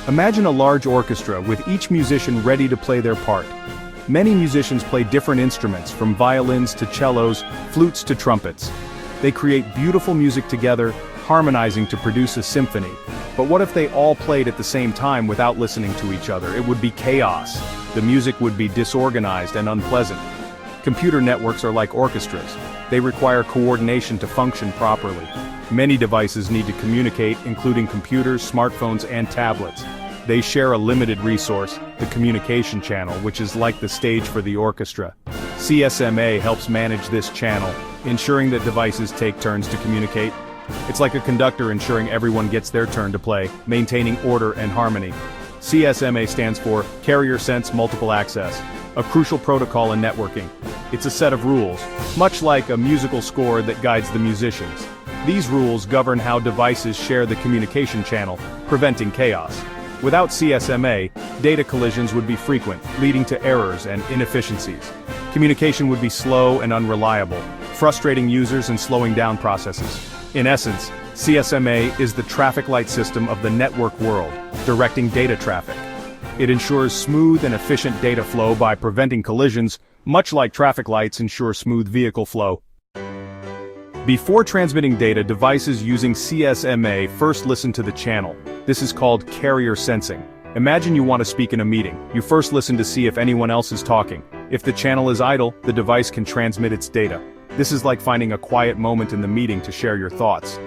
Imagine a large orchestra with each musician ready to play their part. Many musicians play different instruments, from violins to cellos, flutes to trumpets. They create beautiful music together, harmonizing to produce a symphony. But what if they all played at the same time without listening to each other? It would be chaos. The music would be disorganized and unpleasant. Computer networks are like orchestras. They require coordination to function properly. Many devices need to communicate, including computers, smartphones, and tablets. They share a limited resource, the communication channel, which is like the stage for the orchestra. CSMA helps manage this channel, ensuring that devices take turns to communicate. It's like a conductor ensuring everyone gets their turn to play, maintaining order and harmony. CSMA stands for Carrier Sense Multiple Access, a crucial protocol in networking. It's a set of rules, much like a musical score that guides the musicians. These rules govern how devices share the communication channel, preventing chaos. Without CSMA, data collisions would be frequent, leading to errors and inefficiencies. Communication would be slow and unreliable, frustrating users and slowing down processes. In essence, CSMA is the traffic light system of the network world, directing data traffic. It ensures smooth and efficient data flow by preventing collisions, much like traffic lights ensure smooth vehicle flow. Before transmitting data, devices using CSMA first listen to the channel. This is called carrier sensing. Imagine you want to speak in a meeting. You first listen to see if anyone else is talking. If the channel is idle, the device can transmit its data. This is like finding a quiet moment in the meeting to share your thoughts.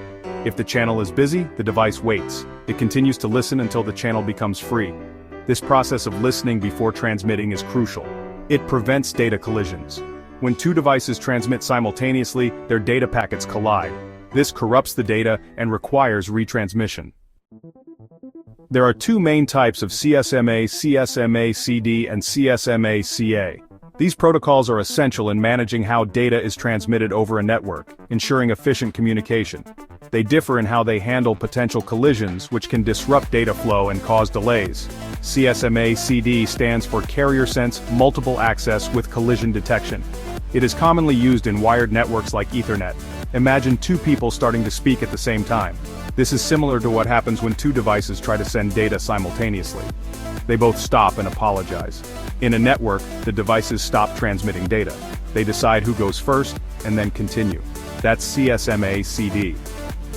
If the channel is busy, the device waits. It continues to listen until the channel becomes free. This process of listening before transmitting is crucial. It prevents data collisions. When two devices transmit simultaneously, their data packets collide. This corrupts the data and requires retransmission. There are two main types of CSMA, CSMA-CD and CSMA-CA. These protocols are essential in managing how data is transmitted over a network, ensuring efficient communication. They differ in how they handle potential collisions, which can disrupt data flow and cause delays. CSMA-CD stands for Carrier Sense Multiple Access with Collision Detection. It is commonly used in wired networks like Ethernet. Imagine two people starting to speak at the same time. This is similar to what happens when two devices try to send data simultaneously. They both stop and apologize. In a network, the devices stop transmitting data. They decide who goes first, and then continue. That's CSMA-CD.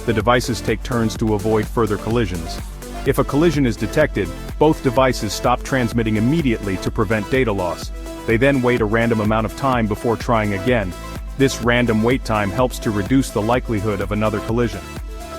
The devices take turns to avoid further collisions. If a collision is detected, both devices stop transmitting immediately to prevent data loss. They then wait a random amount of time before trying again. This random wait time helps to reduce the likelihood of another collision.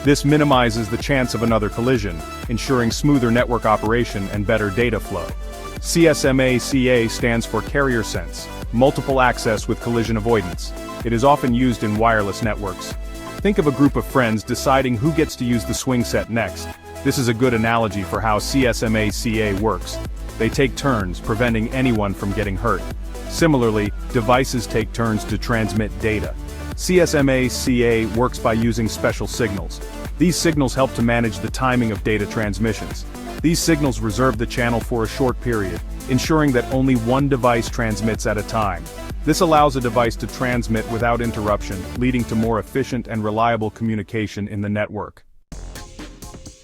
This minimizes the chance of another collision, ensuring smoother network operation and better data flow. CSMA-CA stands for Carrier Sense, Multiple Access with Collision Avoidance. It is often used in wireless networks. Think of a group of friends deciding who gets to use the swing set next. This is a good analogy for how CSMA-CA works. They take turns, preventing anyone from getting hurt. Similarly, devices take turns to transmit data. CSMA-CA works by using special signals. These signals help to manage the timing of data transmissions. These signals reserve the channel for a short period, ensuring that only one device transmits at a time. This allows a device to transmit without interruption, leading to more efficient and reliable communication in the network.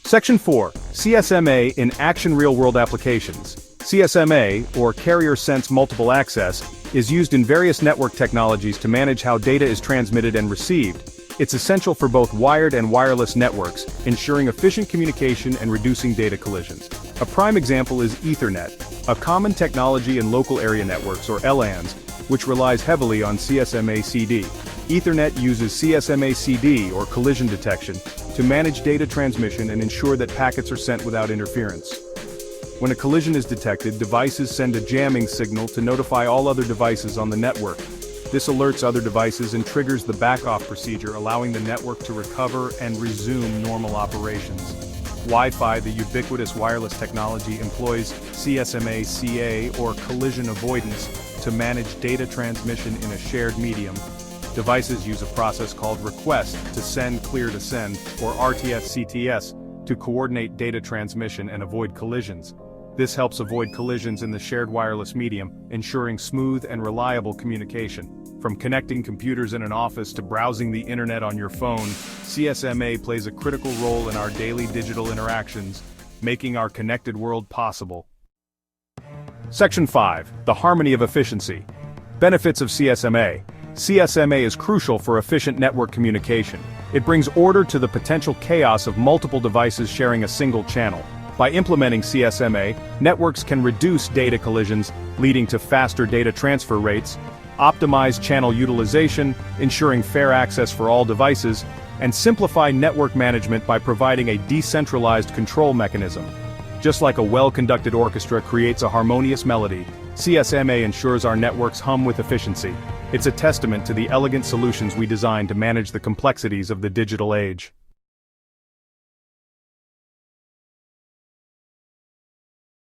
Section 4. CSMA in Action Real-World Applications. CSMA, or Carrier Sense Multiple Access, is used in various network technologies to manage how data is transmitted and received. It's essential for both wired and wireless networks, ensuring efficient communication and reducing data collisions. A prime example is Ethernet, a common technology in local area networks, or LANs, which relies heavily on CSMA-CD. Ethernet uses CSMA-CD, or collision detection, to manage data transmission and ensure that packets are sent without interference. When a collision is detected, devices send a jamming signal to notify all other devices on the network. This alerts other devices and triggers the back-off procedure, allowing the network to recover and resume normal operations. Wi-Fi, the ubiquitous wireless technology, employs CSMA-CA, or collision avoidance, to manage data transmission in a shared medium. Devices use a process called request to send, clear to send, or RTS-CTS, to coordinate data transmission and avoid collisions. This helps avoid collisions in the shared wireless medium, ensuring smooth and reliable communication. From connecting computers in an office to browsing the internet on your phone, CSMA plays a critical role in our daily digital interactions. making our connected world possible. Section 5. The harmony of efficiency. Benefits of CSMA. CSMA is crucial for efficient network communication. It brings order to the potential chaos of multiple devices sharing a single channel. By implementing CSMA, networks can reduce data collisions, leading to faster data transfer rates, optimize channel utilization, ensuring fair access for all devices, and simplify network management by providing a decentralized control mechanism. Just like a well-conducted orchestra creates a harmonious melody, CSMA ensures our networks hum with efficiency. It's a testament to the elegant solutions we designed to manage the complexities of the digital age.